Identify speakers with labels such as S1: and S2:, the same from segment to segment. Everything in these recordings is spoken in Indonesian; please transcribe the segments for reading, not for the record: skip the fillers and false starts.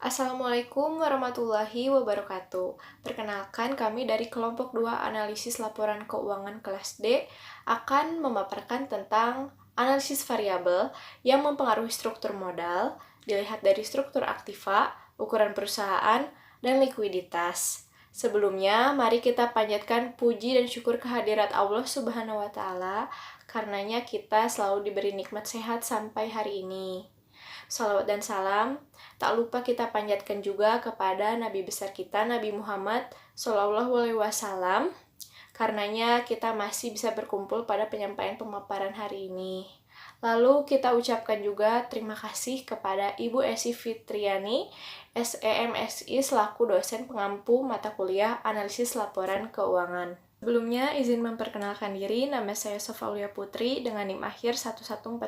S1: Assalamualaikum warahmatullahi wabarakatuh. Perkenalkan, kami dari kelompok 2 analisis laporan keuangan kelas D akan memaparkan tentang analisis variabel yang mempengaruhi struktur modal, dilihat dari struktur aktiva, ukuran perusahaan, dan likuiditas. Sebelumnya, mari kita panjatkan puji dan syukur kehadirat Allah Subhanahu wa Ta'ala, karenanya kita selalu diberi nikmat sehat sampai hari ini. Salawat dan salam tak lupa kita panjatkan juga kepada Nabi besar kita, Nabi Muhammad SAW. Karenanya kita masih bisa berkumpul pada penyampaian pemaparan hari ini. Lalu kita ucapkan juga terima kasih kepada Ibu Esi Fitriani, SEMSI selaku dosen pengampu mata kuliah analisis laporan keuangan. Sebelumnya, izin memperkenalkan diri, nama saya Sofaulia Putri dengan NIM akhir 1149.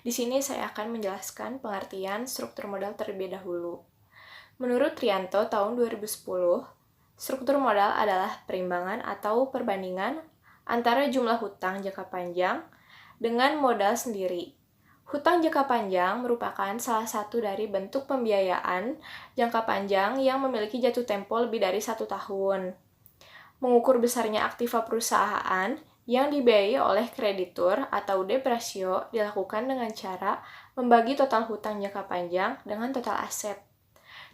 S1: Di sini saya akan menjelaskan pengertian struktur modal terlebih dahulu. Menurut Trianto tahun 2010, struktur modal adalah perimbangan atau perbandingan antara jumlah hutang jangka panjang dengan modal sendiri. Hutang jangka panjang merupakan salah satu dari bentuk pembiayaan jangka panjang yang memiliki jatuh tempo lebih dari 1 tahun. Mengukur besarnya aktiva perusahaan yang dibiayai oleh kreditur atau debt ratio dilakukan dengan cara membagi total hutang jangka panjang dengan total aset.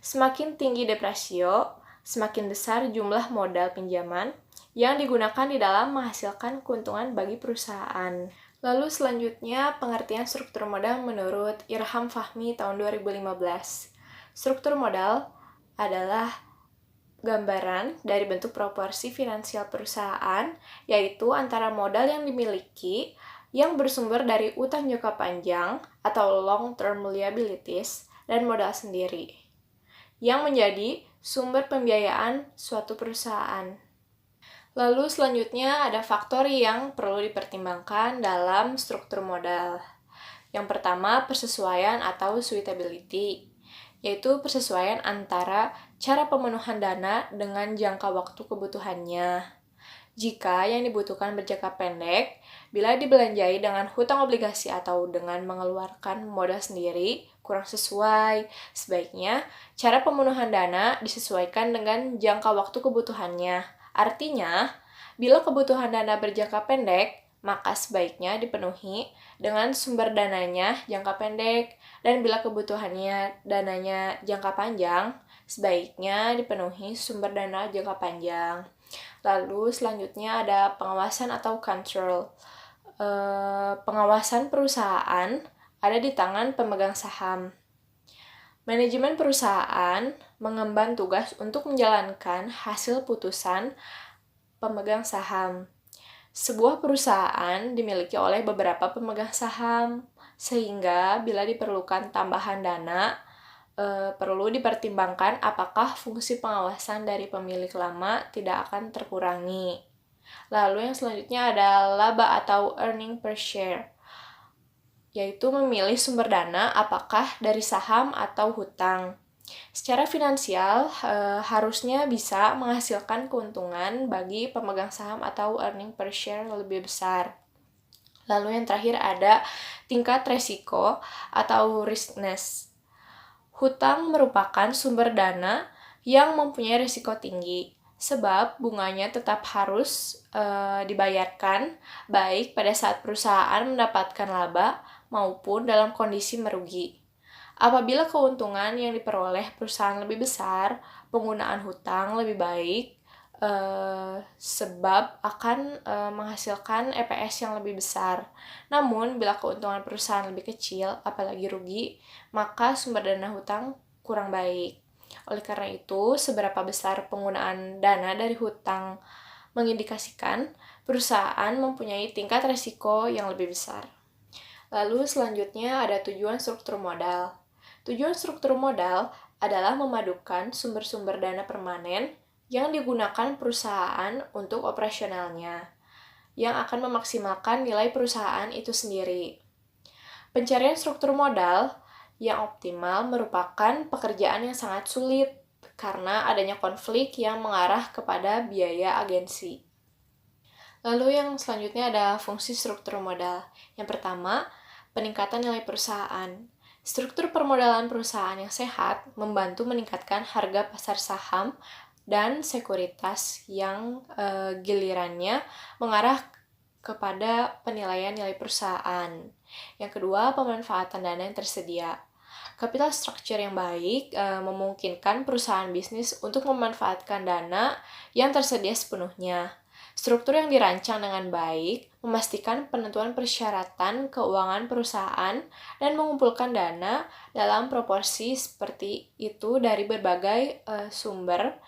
S1: Semakin tinggi debt ratio, semakin besar jumlah modal pinjaman yang digunakan di dalam menghasilkan keuntungan bagi perusahaan. Lalu selanjutnya pengertian struktur modal menurut Irham Fahmi tahun 2015. Struktur modal adalah gambaran dari bentuk proporsi finansial perusahaan, yaitu antara modal yang dimiliki yang bersumber dari utang jangka panjang atau long-term liabilities dan modal sendiri, yang menjadi sumber pembiayaan suatu perusahaan. Lalu selanjutnya ada faktor yang perlu dipertimbangkan dalam struktur modal. Yang pertama, persesuaian atau suitability, yaitu persesuaian antara cara pemenuhan dana dengan jangka waktu kebutuhannya. Jika yang dibutuhkan berjangka pendek, bila dibelanjai dengan hutang obligasi atau dengan mengeluarkan modal sendiri, kurang sesuai. Sebaiknya, cara pemenuhan dana disesuaikan dengan jangka waktu kebutuhannya. Artinya, bila kebutuhan dana berjangka pendek, maka sebaiknya dipenuhi dengan sumber dananya jangka pendek, dan bila kebutuhannya dananya jangka panjang, sebaiknya dipenuhi sumber dana jangka panjang. Lalu selanjutnya ada pengawasan atau control. Pengawasan perusahaan ada di tangan pemegang saham. Manajemen perusahaan mengemban tugas untuk menjalankan hasil putusan pemegang saham. Sebuah perusahaan dimiliki oleh beberapa pemegang saham, sehingga bila diperlukan tambahan dana, perlu dipertimbangkan apakah fungsi pengawasan dari pemilik lama tidak akan terkurangi. Lalu yang selanjutnya ada laba atau earning per share, yaitu memilih sumber dana apakah dari saham atau hutang. Secara finansial, harusnya bisa menghasilkan keuntungan bagi pemegang saham atau earning per share lebih besar. Lalu yang terakhir ada tingkat resiko atau riskness. Hutang merupakan sumber dana yang mempunyai risiko tinggi, sebab bunganya tetap harus dibayarkan baik pada saat perusahaan mendapatkan laba maupun dalam kondisi merugi. Apabila keuntungan yang diperoleh perusahaan lebih besar, penggunaan hutang lebih baik, sebab akan menghasilkan EPS yang lebih besar. Namun, bila keuntungan perusahaan lebih kecil, apalagi rugi, maka sumber dana hutang kurang baik. Oleh karena itu, seberapa besar penggunaan dana dari hutang mengindikasikan perusahaan mempunyai tingkat risiko yang lebih besar. Lalu selanjutnya ada tujuan struktur modal. Tujuan struktur modal adalah memadukan sumber-sumber dana permanen yang digunakan perusahaan untuk operasionalnya, yang akan memaksimalkan nilai perusahaan itu sendiri. Pencarian struktur modal yang optimal merupakan pekerjaan yang sangat sulit karena adanya konflik yang mengarah kepada biaya agensi. Lalu yang selanjutnya ada fungsi struktur modal. Yang pertama, peningkatan nilai perusahaan. Struktur permodalan perusahaan yang sehat membantu meningkatkan harga pasar saham dan sekuritas yang gilirannya mengarah kepada penilaian nilai perusahaan. Yang kedua, pemanfaatan dana yang tersedia. Capital structure yang baik memungkinkan perusahaan bisnis untuk memanfaatkan dana yang tersedia sepenuhnya. Struktur yang dirancang dengan baik memastikan penentuan persyaratan keuangan perusahaan dan mengumpulkan dana dalam proporsi seperti itu dari berbagai sumber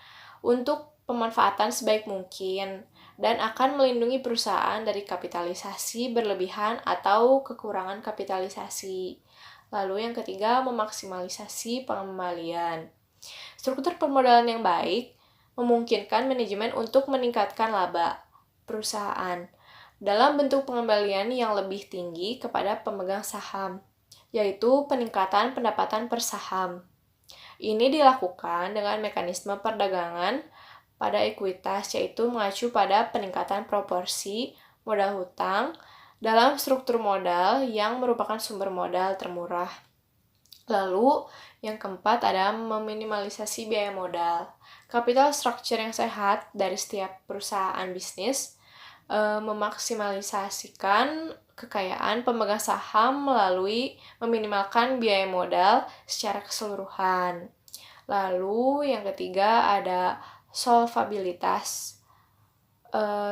S1: untuk pemanfaatan sebaik mungkin dan akan melindungi perusahaan dari kapitalisasi berlebihan atau kekurangan kapitalisasi. Lalu yang ketiga, memaksimalisasi pengembalian. Struktur permodalan yang baik memungkinkan manajemen untuk meningkatkan laba perusahaan dalam bentuk pengembalian yang lebih tinggi kepada pemegang saham, yaitu peningkatan pendapatan per saham. Ini dilakukan dengan mekanisme perdagangan pada ekuitas, yaitu mengacu pada peningkatan proporsi modal hutang dalam struktur modal yang merupakan sumber modal termurah. Lalu, yang keempat ada meminimalisasi biaya modal. Capital structure yang sehat dari setiap perusahaan bisnis memaksimalisasikan kekayaan pemegang saham melalui meminimalkan biaya modal secara keseluruhan. Lalu, yang ketiga ada solvabilitas.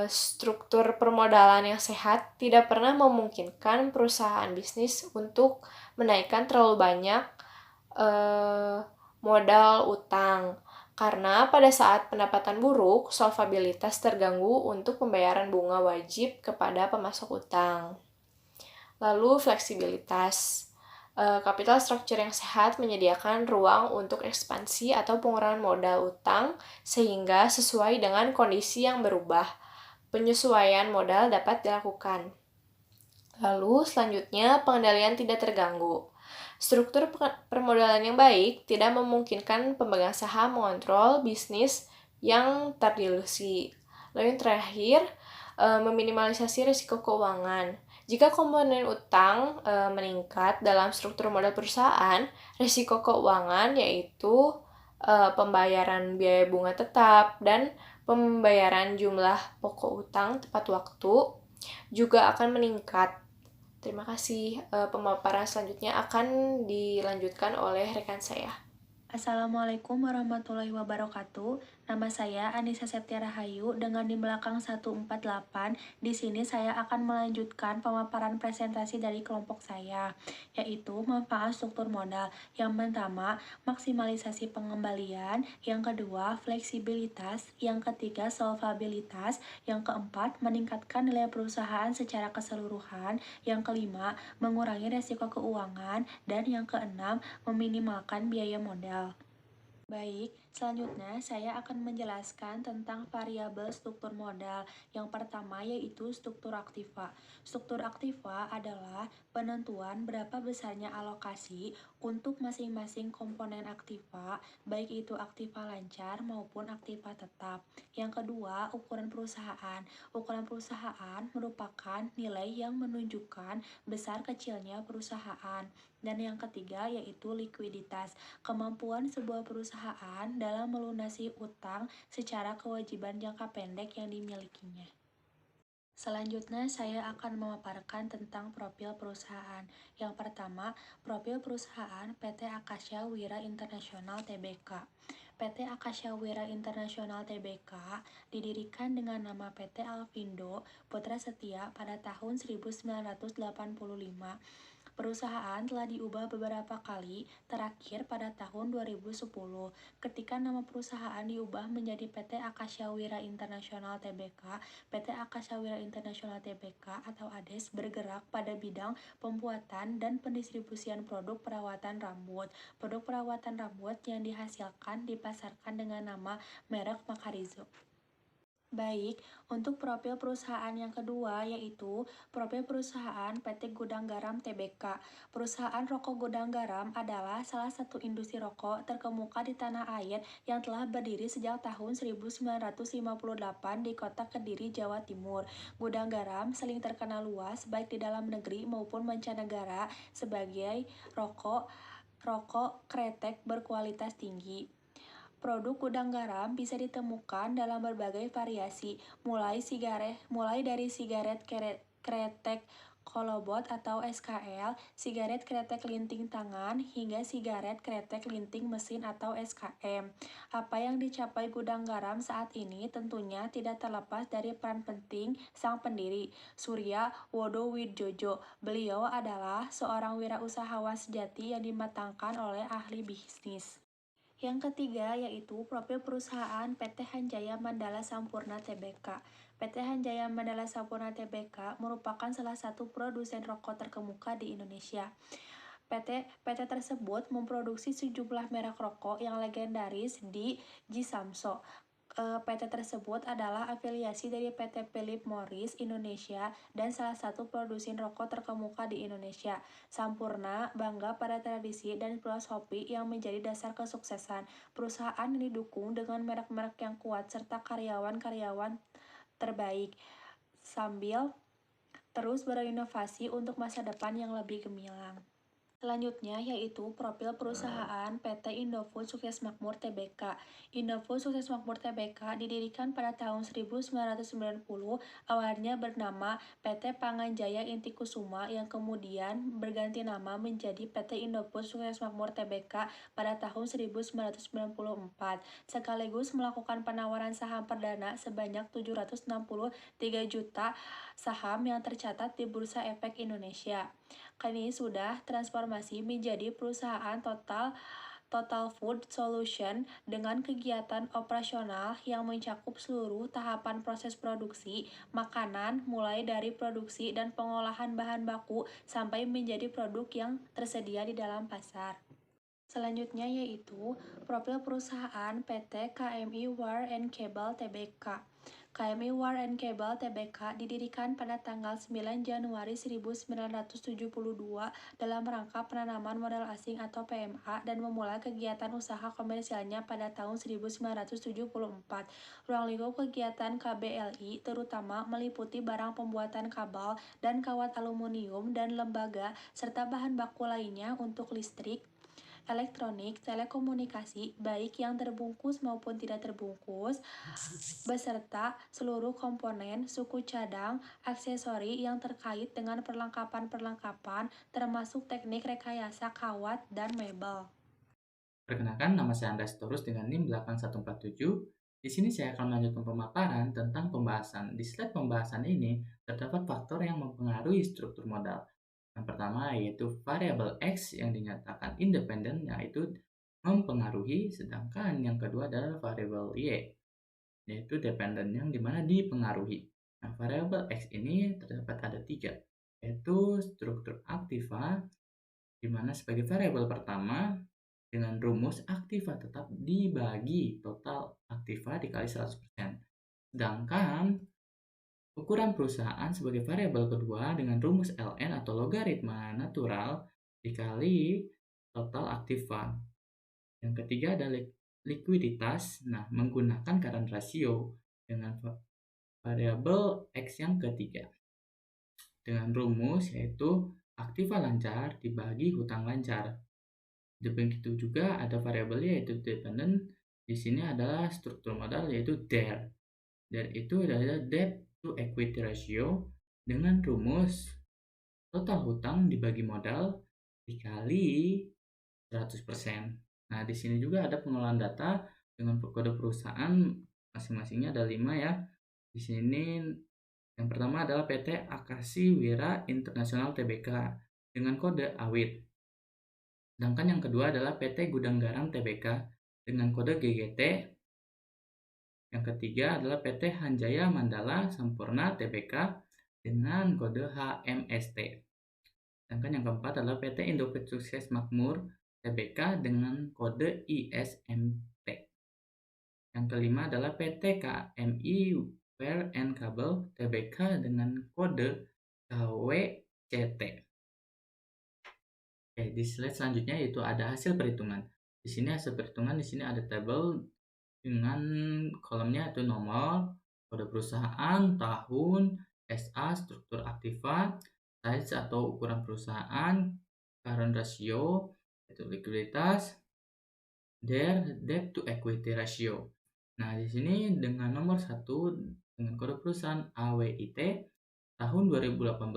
S1: Struktur permodalan yang sehat tidak pernah memungkinkan perusahaan bisnis untuk menaikkan terlalu banyak modal utang karena pada saat pendapatan buruk, solvabilitas terganggu untuk pembayaran bunga wajib kepada pemasok utang. Lalu fleksibilitas. Capital structure yang sehat menyediakan ruang untuk ekspansi atau pengurangan modal utang sehingga sesuai dengan kondisi yang berubah. Penyesuaian modal dapat dilakukan. Lalu selanjutnya pengendalian tidak terganggu. Struktur permodalan yang baik tidak memungkinkan pemegang saham mengontrol bisnis yang terdilusi. Lalu yang terakhir, meminimalisasi risiko keuangan. Jika komponen utang meningkat dalam struktur modal perusahaan, risiko keuangan yaitu pembayaran biaya bunga tetap dan pembayaran jumlah pokok utang tepat waktu juga akan meningkat. Terima kasih. Pemaparan selanjutnya akan dilanjutkan oleh rekan saya.
S2: Assalamualaikum warahmatullahi wabarakatuh. Nama saya Anissa Septia Rahayu dengan di belakang 148. Di sini saya akan melanjutkan pemaparan presentasi dari kelompok saya, yaitu manfaat struktur modal. Yang pertama, maksimalisasi pengembalian. Yang kedua, fleksibilitas. Yang ketiga, solvabilitas. Yang keempat, meningkatkan nilai perusahaan secara keseluruhan. Yang kelima, mengurangi resiko keuangan. Dan yang keenam, meminimalkan biaya modal. Baik, selanjutnya saya akan menjelaskan tentang variabel struktur modal. Yang pertama yaitu struktur aktiva. Struktur aktiva adalah penentuan berapa besarnya alokasi untuk masing-masing komponen aktiva, baik itu aktiva lancar maupun aktiva tetap. Yang kedua, ukuran perusahaan. Ukuran perusahaan merupakan nilai yang menunjukkan besar kecilnya perusahaan. Dan yang ketiga yaitu likuiditas, kemampuan sebuah perusahaan dalam melunasi utang secara kewajiban jangka pendek yang dimilikinya. Selanjutnya, saya akan memaparkan tentang profil perusahaan. Yang pertama, profil perusahaan PT Akasya Wira Internasional Tbk. PT Akasya Wira Internasional Tbk didirikan dengan nama PT Alfindo Putra Setia pada tahun 1985. Perusahaan telah diubah beberapa kali, terakhir pada tahun 2010, ketika nama perusahaan diubah menjadi PT Akasya Wira Internasional Tbk. PT Akasya Wira Internasional Tbk atau ADES bergerak pada bidang pembuatan dan pendistribusian produk perawatan rambut. Produk perawatan rambut yang dihasilkan dipasarkan dengan nama merek Makarizo. Baik, untuk profil perusahaan yang kedua yaitu profil perusahaan PT Gudang Garam Tbk. Perusahaan rokok Gudang Garam adalah salah satu industri rokok terkemuka di tanah air yang telah berdiri sejak tahun 1958 di kota Kediri, Jawa Timur. Gudang Garam sering terkenal luas baik di dalam negeri maupun mancanegara sebagai rokok rokok kretek berkualitas tinggi. Produk gudang garam bisa ditemukan dalam berbagai variasi, mulai dari sigaret kretek kolobot atau SKL, sigaret kretek linting tangan, hingga sigaret kretek linting mesin atau SKM. Apa yang dicapai gudang garam saat ini tentunya tidak terlepas dari peran penting sang pendiri, Surya Wodo Widjojo. Beliau adalah seorang wirausahawan sejati yang dimatangkan oleh ahli bisnis. Yang ketiga yaitu profil perusahaan PT Hanjaya Mandala Sampurna Tbk. PT Hanjaya Mandala Sampurna Tbk merupakan salah satu produsen rokok terkemuka di Indonesia. PT tersebut memproduksi sejumlah merek rokok yang legendaris di Jisamso. PT tersebut adalah afiliasi dari PT Philip Morris Indonesia dan salah satu produsen rokok terkemuka di Indonesia. Sampurna bangga pada tradisi dan filosofi yang menjadi dasar kesuksesan. Perusahaan yang didukung dengan merek-merek yang kuat serta karyawan-karyawan terbaik sambil terus berinovasi untuk masa depan yang lebih gemilang. Selanjutnya yaitu profil perusahaan PT Indofood Sukses Makmur Tbk. Indofood Sukses Makmur Tbk didirikan pada tahun 1990, awalnya bernama PT Panganjaya Inti Kusuma yang kemudian berganti nama menjadi PT Indofood Sukses Makmur Tbk pada tahun 1994, sekaligus melakukan penawaran saham perdana sebanyak 763 juta saham yang tercatat di Bursa Efek Indonesia. Kini sudah transformasi menjadi perusahaan Total Food Solution dengan kegiatan operasional yang mencakup seluruh tahapan proses produksi makanan mulai dari produksi dan pengolahan bahan baku sampai menjadi produk yang tersedia di dalam pasar. Selanjutnya yaitu profil perusahaan PT KMI Wire and Cable Tbk. KMI Wire and Cable Tbk didirikan pada tanggal 9 Januari 1972 dalam rangka penanaman modal asing atau PMA dan memulai kegiatan usaha komersialnya pada tahun 1974. Ruang lingkup kegiatan KBLI terutama meliputi barang pembuatan kabel dan kawat aluminium dan lembaga serta bahan baku lainnya untuk listrik, elektronik, telekomunikasi, baik yang terbungkus maupun tidak terbungkus, beserta seluruh komponen, suku cadang, aksesori yang terkait dengan perlengkapan-perlengkapan, termasuk teknik rekayasa kawat dan mebel.
S3: Perkenalkan, nama saya Andreas Torus dengan NIM 8147. Di sini saya akan melanjutkan pemaparan tentang pembahasan. Di slide pembahasan ini terdapat faktor yang mempengaruhi struktur modal. Yang pertama yaitu variabel X yang dinyatakan independen, yaitu mempengaruhi, sedangkan yang kedua adalah variabel Y, yaitu dependen yang dimana dipengaruhi. Nah, variabel X ini terdapat ada 3, yaitu struktur aktiva, dimana sebagai variabel pertama dengan rumus aktiva tetap dibagi total aktiva dikali 100%. Sedangkan ukuran perusahaan sebagai variabel kedua dengan rumus ln atau logaritma natural dikali total aktiva. Yang ketiga adalah likuiditas, nah menggunakan current ratio dengan variabel X yang ketiga. Dengan rumus yaitu aktiva lancar dibagi hutang lancar. Begitu juga ada variabelnya yaitu dependent. Di sini adalah struktur modal yaitu DER. DER itu adalah debt to equity ratio dengan rumus total hutang dibagi modal dikali 100%. Nah, di sini juga ada pengelolaan data dengan kode perusahaan masing-masingnya ada 5 ya. Di sini yang pertama adalah PT Akasi Wira Internasional Tbk dengan kode AWIT. Sedangkan yang kedua adalah PT Gudang Garam Tbk dengan kode GGT. Yang ketiga adalah PT Hanjaya Mandala Sampurna Tbk dengan kode HMST. Sedangkan yang keempat adalah PT Indofood Sukses Makmur Tbk dengan kode ISMT. Yang kelima adalah PT KMI Wire and Cable Tbk dengan kode KWCT. Oke, di slide selanjutnya yaitu ada hasil perhitungan. Di sini hasil perhitungan ada tabel dengan kolomnya itu nomor, kode perusahaan, tahun, SA, struktur aktiva, size atau ukuran perusahaan, current ratio, itu likuiditas, debt to equity ratio. Nah, di sini dengan nomor 1 dengan kode perusahaan AWIT tahun 2018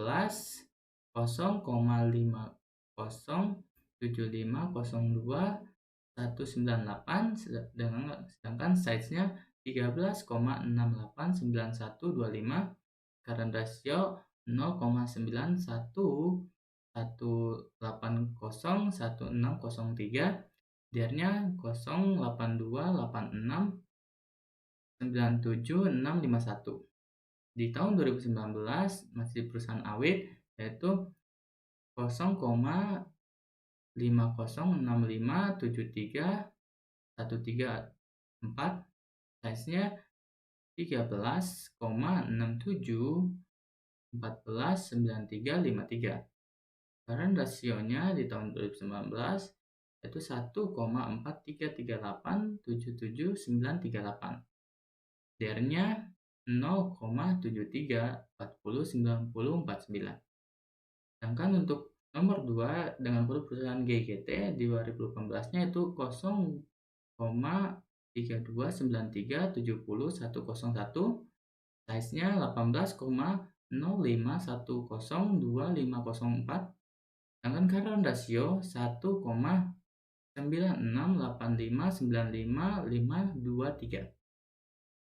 S3: 0,507502 sedangkan size-nya 13,689125, current ratio 0,9118016003, DER-nya 082869761. Di tahun 2019 masih di perusahaan awit yaitu 0,5065731334, size-nya 13,67149353. Current rasionya di tahun 2019 yaitu 1,4338779938. DER-nya 0,73409049. Sedangkan untuk nomor 2 dengan kode perusahaan GGT di 2018-nya itu 0,3293700101, size-nya 18,05102504, sedangkan current ratio 1,9685955523.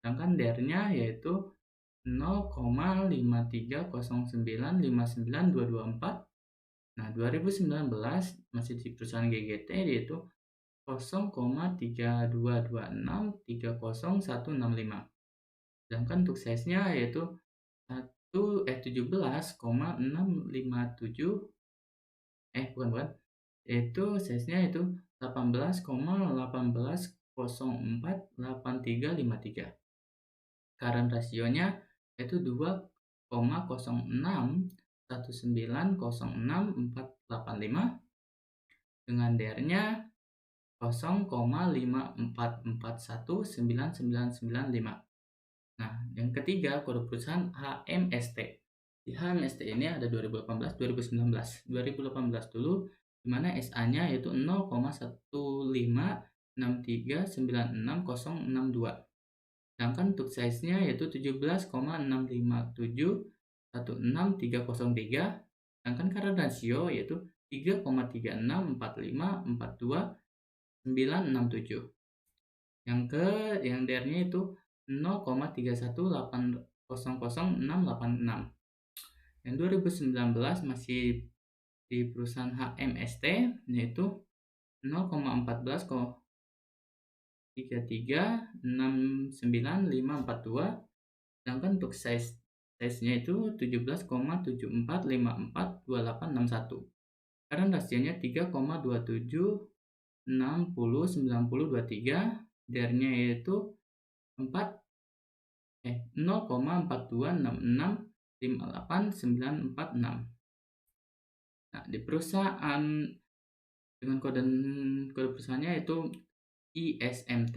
S3: Sedangkan DER-nya yaitu 0,5309592224. Nah, 2019 masih di perusahaan GGT yaitu 0,3226300165. Sedangkan untuk size-nya yaitu 17,657 yaitu size-nya itu 18,18048353. Current rasionya yaitu 2,0619060485 dengan DER-nya 0,54419995. Nah, yang ketiga kode perusahaan HMST. Di HMST ini ada 2018, 2019. 2018 dulu di mana SA-nya yaitu 0,1563966062. Sedangkan untuk size-nya yaitu 17,657160303. Sedangkan current ratio yaitu 3,364542,967. Yang DER-nya itu 0,31800686. Yang 2019 masih di perusahaan HMST yaitu 0,14,33695542. Sedangkan untuk size-nya itu 17,74542861. Current rasionya 3,27609023. DER-nya yaitu 0,4266589446. Nah, di perusahaan dengan kode perusahaannya itu ISMT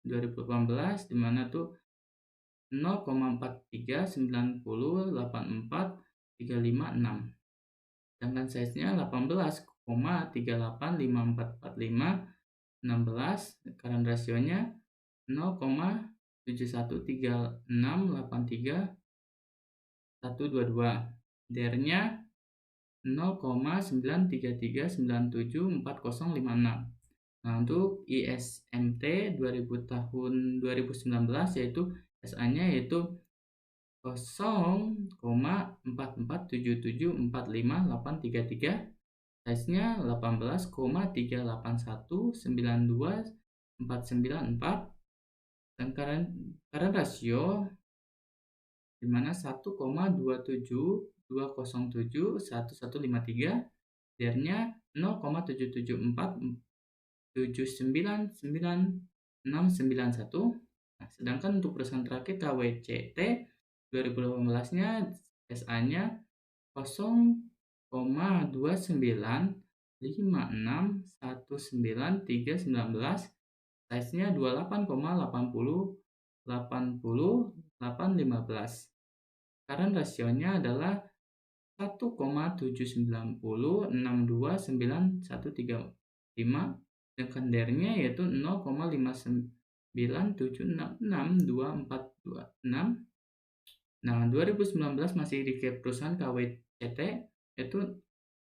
S3: 2018 di mana tuh 0,4390843556. Sedangkan size-nya 18,38544516. Current rasionya 0,7136831122. DER-nya 0,933974056. Nah, untuk ISMT 2019 yaitu SA-nya yaitu 0,4477458833. Size-nya 18,38192494. Dan current ratio di mana 1,272071153. DER-nya 0,7747999691. sedangkan untuk perusahaan terakhir KWCT 2018-nya SA-nya 0,295619319, size-nya 28,80 Current rasionya adalah 1,790629135, sedangkan DER-nya yaitu 0,59766246. Nah, 2019 masih di perusahaan KWCT, yaitu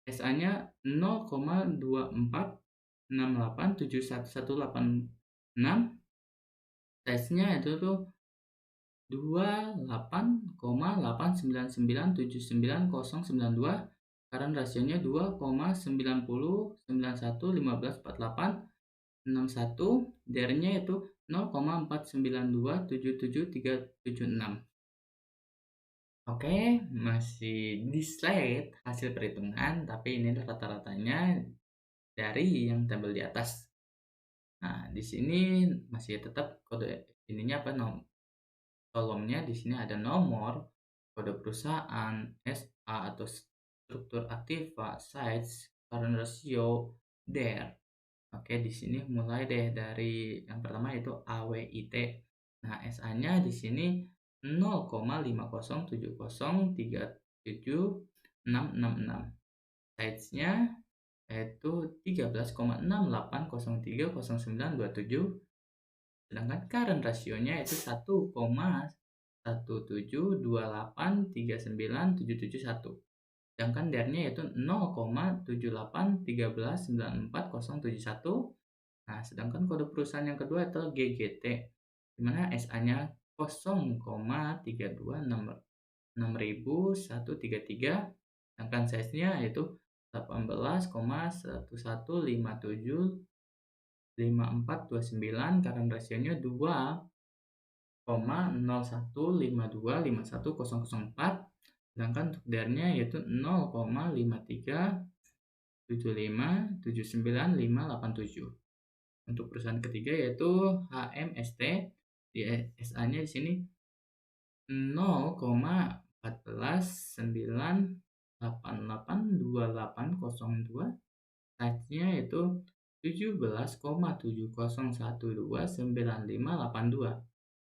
S3: SA-nya 0,24687186, size-nya itu tuh 28,899799092, current rasionya 2,9091154861, DER-nya itu 0,49277376. Oke, masih di slide hasil perhitungan, tapi ini rata-ratanya dari yang tabel di atas. Nah, di sini masih tetap kode ininya kolomnya di sini ada nomor, kode perusahaan, SA atau struktur aktiva, size, current ratio, DER. Oke, di sini mulai deh dari yang pertama yaitu AWIT. Nah, SA-nya di sini 0,5070377666. Size-nya yaitu 13,68030927, sedangkan current rasionya yaitu 1,1728397771, sedangkan DER-nya yaitu 0,7813949071. Nah, sedangkan kode perusahaan yang kedua adalah GGT, di mana SA-nya 0,32666133, sedangkan size-nya yaitu 18,11575429, current rasionya 2,01525104, sedangkan untuk DER-nya yaitu 0,5375798587. Untuk perusahaan ketiga yaitu HMST, di SA-nya di sini 0,149882802, size-nya yaitu 17,70129582,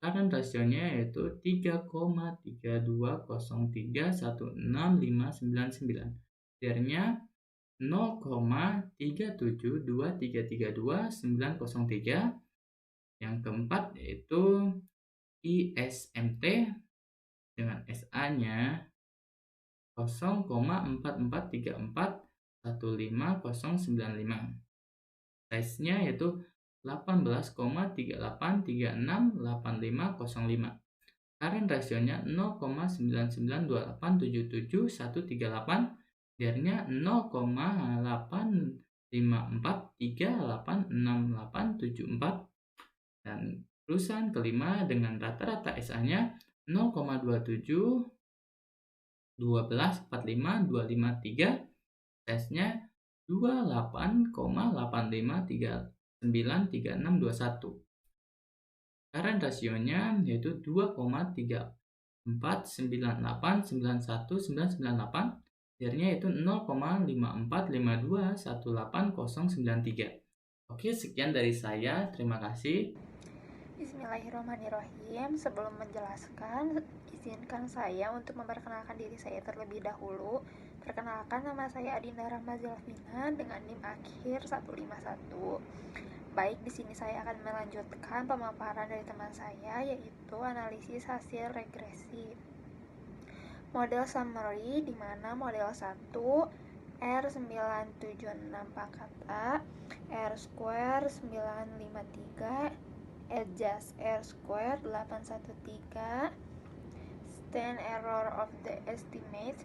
S3: current rasionya yaitu 3,3203165999, DER-nya 0,372332903. Yang keempat yaitu ISMT dengan SA-nya 0,4434150095, size-nya yaitu 18,38368505, current rasionya 0,9928771138, DER-nya 0,8543868874, dan perusahaan kelima dengan rata-rata SA-nya 0,27 12 45 253, size-nya 28,85393621, current rasionya yaitu 2,3498919998, DER-nya yaitu 0,5452189093. Oke, sekian dari saya. Terima kasih.
S1: Bismillahirrahmanirrahim. Sebelum menjelaskan, izinkan saya untuk memperkenalkan diri saya terlebih dahulu. Perkenalkan, nama saya Adinda Rahma Zilfina dengan NIM akhir 151. Baik, di sini saya akan melanjutkan pemaparan dari teman saya, yaitu analisis hasil regresi. Model summary, di mana model 1 R976 pangkat A, R square 953, adjust R square 813, stand error of the estimate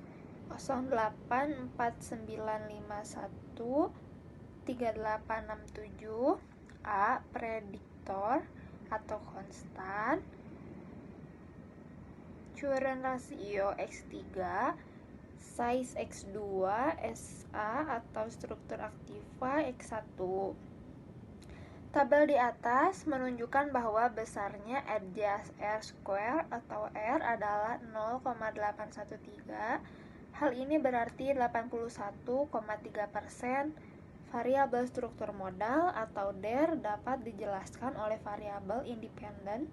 S1: 0849513867, A prediktor atau konstan, current ratio X3, size X2, SA atau struktur aktiva X1. Tabel di atas menunjukkan bahwa besarnya adjust R square atau R adalah 0,813. Hal ini berarti 81,3% variabel struktur modal atau DER dapat dijelaskan oleh variabel independen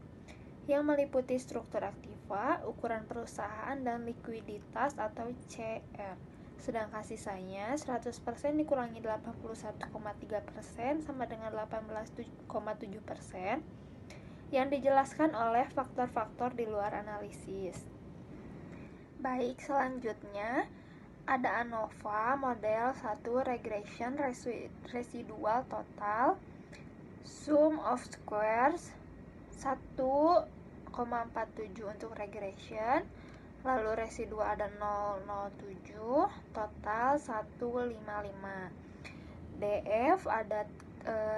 S1: yang meliputi struktur aktiva, ukuran perusahaan, dan likuiditas atau CR. Sedangkan sisanya 100% dikurangi 81,3% sama dengan 18,7% yang dijelaskan oleh faktor-faktor di luar analisis. Baik, selanjutnya ada ANOVA model 1 regression residual total sum of squares 1,47 untuk regression, lalu residu ada 007, total 155. DF ada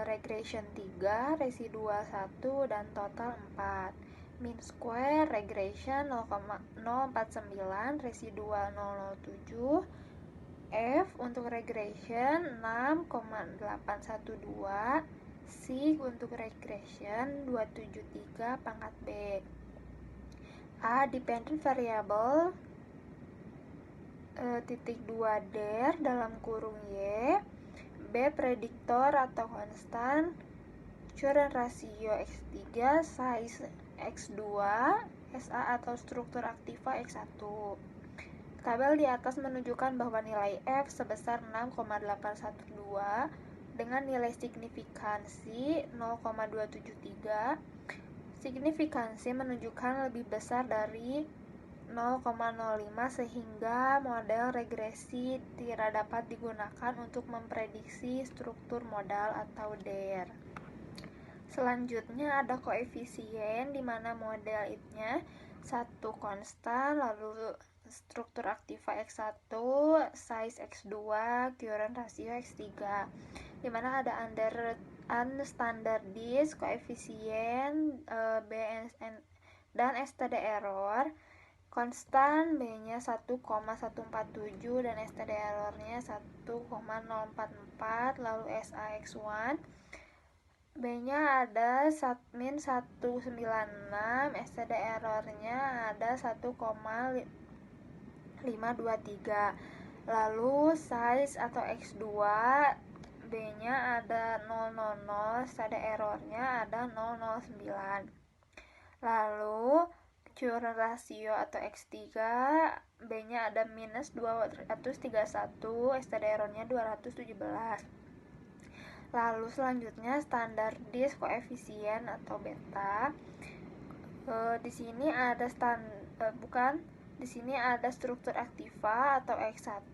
S1: regression 3, residual 1, dan total 4. Mean square regression 0,049, residual 007. F untuk regression 6,812. Sig untuk regression 273 pangkat B. A dependent variable titik 2 DER dalam kurung Y. B prediktor atau konstan, current ratio X3, size X2, SA atau struktur aktiva X1. Tabel di atas menunjukkan bahwa nilai F sebesar 6,812 dengan nilai signifikansi 0,273. Signifikansi menunjukkan lebih besar dari 0,05 sehingga model regresi tidak dapat digunakan untuk memprediksi struktur modal atau DER. Selanjutnya ada koefisien di mana modelnya satu konstan, lalu struktur aktiva X1, size X2, current ratio X3. Di mana ada unstandardized koefisien B dan STD error. Konstan B-nya 1,147 dan STD error-nya 1,044, lalu SAX1 B-nya ada min 196, STD error-nya ada 1,523. Lalu size atau X2 B-nya ada 000, STD error-nya ada 009. Lalu current ratio atau X3 B-nya ada minus 231, STD error-nya 217. Lalu selanjutnya standardized koefisien atau beta. Di sini ada di sini ada struktur aktiva atau X1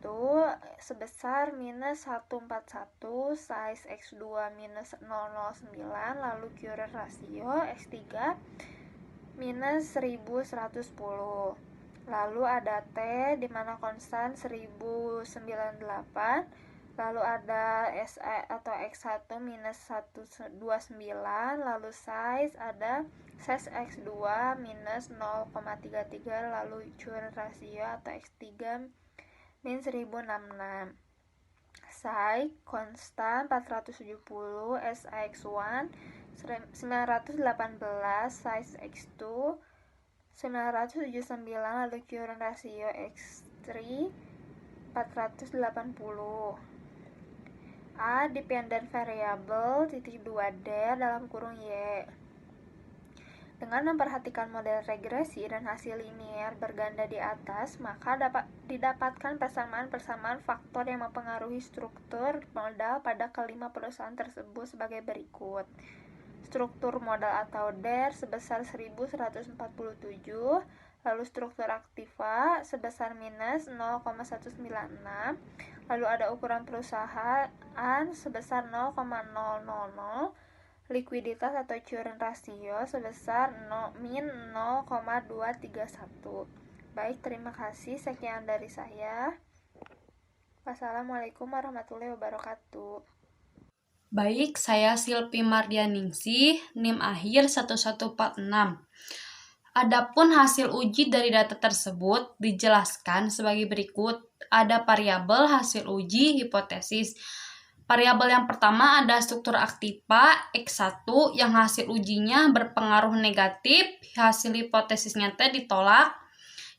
S1: sebesar minus 141, size X2 minus 009, lalu current ratio X3 minus 1110. Lalu ada T di mana konstan 1098. Lalu ada SA atau X1 minus 129. Lalu size ada size X2 minus 0,33. Lalu current ratio atau X3 min 1066. Size konstan 470, SAX1 918, size X2 979, lalu current ratio X3 480. A dependent variable titik 2 D dalam kurung Y. Dengan memperhatikan model regresi dan hasil linear berganda di atas, maka dapat didapatkan persamaan-persamaan faktor yang mempengaruhi struktur modal pada kelima perusahaan tersebut sebagai berikut. Struktur modal atau DER sebesar 1147, lalu struktur aktiva sebesar minus 0,196, lalu ada ukuran perusahaan sebesar 0,000, likuiditas atau current ratio sebesar min 0,231. Baik, terima kasih. Sekian dari saya. Wassalamualaikum warahmatullahi wabarakatuh.
S4: Baik, saya Silpi Mardianingsih, NIM akhir 1146. Adapun hasil uji dari data tersebut dijelaskan sebagai berikut. Ada variabel hasil uji hipotesis. Variabel yang pertama ada struktur aktiva X1 yang hasil ujinya berpengaruh negatif, hasil hipotesisnya ditolak.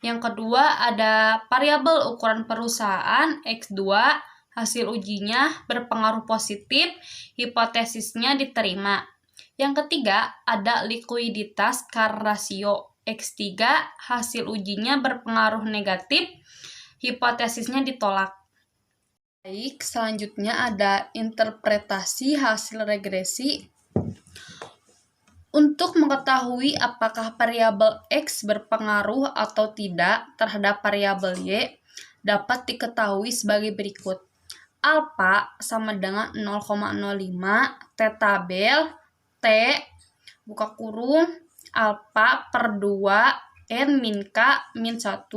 S4: Yang kedua ada variabel ukuran perusahaan X2, hasil ujinya berpengaruh positif, hipotesisnya diterima. Yang ketiga ada likuiditas CAR rasio X3, hasil ujinya berpengaruh negatif, hipotesisnya ditolak. Baik, selanjutnya ada interpretasi hasil regresi. Untuk mengetahui apakah variabel X berpengaruh atau tidak terhadap variabel Y, dapat diketahui sebagai berikut. Alpha sama dengan 0,05 T tabel T buka kurung alpha per 2 N min K min 1,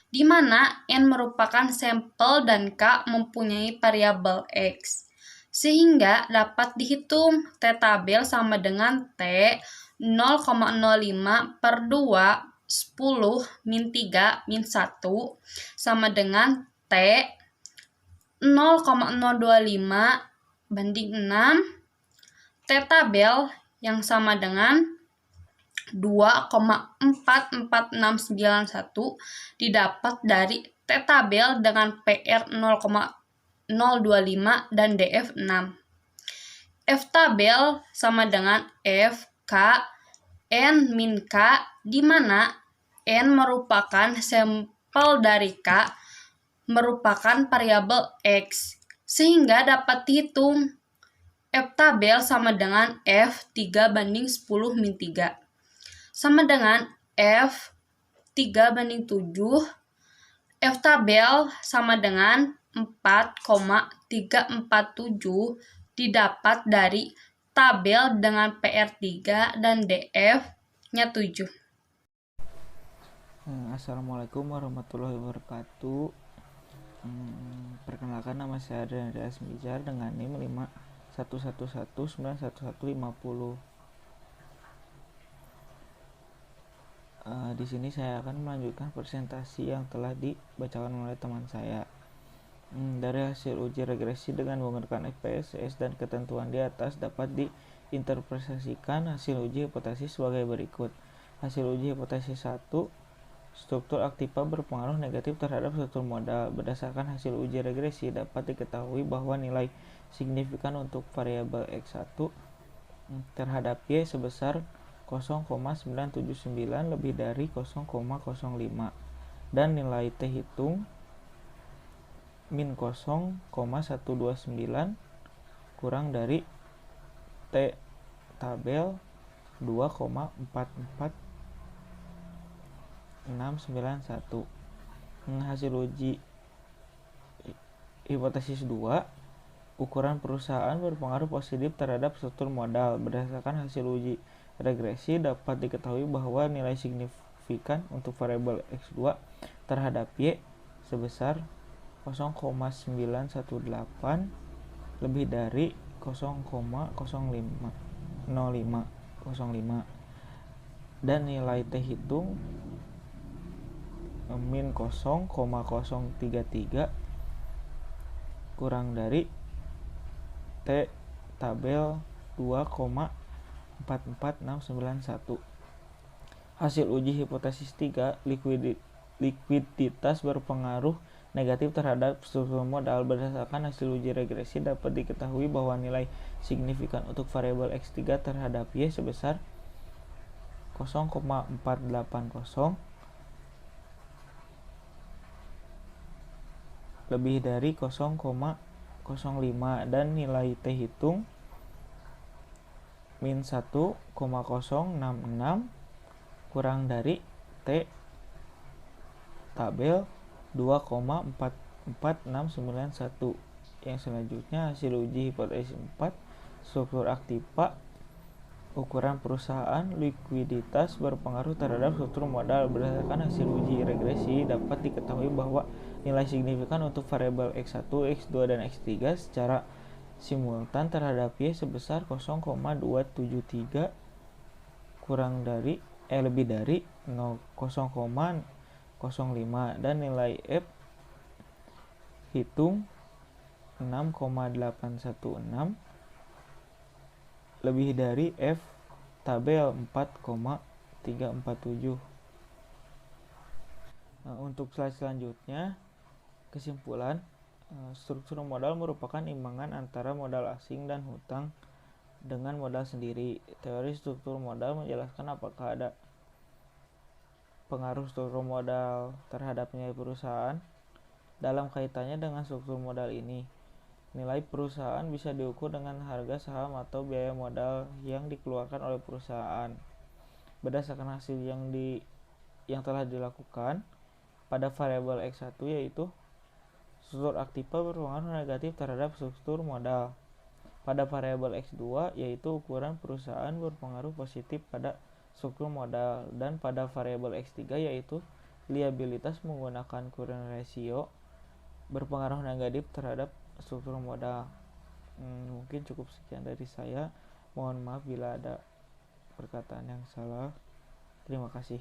S4: di mana N merupakan sampel dan K mempunyai variabel X. Sehingga dapat dihitung T tabel sama dengan T 0,05 per 2 10 min 3 min 1 sama dengan T 0,025 banding 6 T tabel yang sama dengan 2,44691 didapat dari T tabel dengan PR 0,025 dan DF 6. F tabel sama dengan F K N min K, di mana N merupakan sampel dari K merupakan variabel X, sehingga dapat dihitung F tabel sama dengan F 3 banding 10 min 3 sama dengan F 3 banding 7. F tabel sama dengan 4,347 didapat dari tabel dengan PR3 dan DF-nya 7.
S5: Assalamualaikum warahmatullahi wabarakatuh. Perkenalkan, nama saya Adrian Mijar dengan NIM 511191150. Di sini saya akan melanjutkan presentasi yang telah dibacakan oleh teman saya. Dari hasil uji regresi dengan menggunakan FPSS dan ketentuan di atas dapat diinterpretasikan hasil uji hipotesis sebagai berikut. Hasil uji hipotesis 1, struktur aktiva berpengaruh negatif terhadap struktur modal. Berdasarkan hasil uji regresi dapat diketahui bahwa nilai signifikan untuk variabel X1 terhadap Y sebesar 0,979 lebih dari 0,05 dan nilai T hitung min 0,129 kurang dari T tabel 2,44691. Hasil uji hipotesis 2, ukuran perusahaan berpengaruh positif terhadap struktur modal. Berdasarkan hasil uji regresi dapat diketahui bahwa nilai signifikan untuk variabel X2 terhadap Y sebesar 0,918 lebih dari 0,05 dan nilai T hitung min 0,033 kurang dari T tabel 2,44691. Hasil uji hipotesis 3, likuiditas berpengaruh negatif terhadap struktur modal. Berdasarkan hasil uji regresi dapat diketahui bahwa nilai signifikan untuk variabel X3 terhadap Y sebesar 0,480 lebih dari 0,05 dan nilai T hitung min 1,066 kurang dari T tabel 2,44691. Yang selanjutnya hasil uji hipotesis 4, struktur aktiva, ukuran perusahaan, likuiditas berpengaruh terhadap struktur modal. Berdasarkan hasil uji regresi dapat diketahui bahwa nilai signifikan untuk variabel X1, X2 dan X3 secara simultan terhadap Y sebesar 0,273 kurang dari lebih dari 0,05 dan nilai F hitung 6,816 lebih dari F tabel 4,347. Untuk slide selanjutnya, kesimpulan, struktur modal merupakan imbangan antara modal asing dan hutang dengan modal sendiri. Teori struktur modal menjelaskan apakah ada pengaruh struktur modal terhadap nilai perusahaan. Dalam kaitannya dengan struktur modal ini, nilai perusahaan bisa diukur dengan harga saham atau biaya modal yang dikeluarkan oleh perusahaan. Berdasarkan hasil yang telah dilakukan pada variabel X1, yaitu struktur aktiva berpengaruh negatif terhadap struktur modal. Pada variabel X2, yaitu ukuran perusahaan berpengaruh positif pada struktur modal, dan pada variabel X3, yaitu liabilitas menggunakan current ratio berpengaruh negatif terhadap struktur modal. Mungkin cukup sekian dari saya. Mohon maaf bila ada perkataan yang salah. Terima kasih.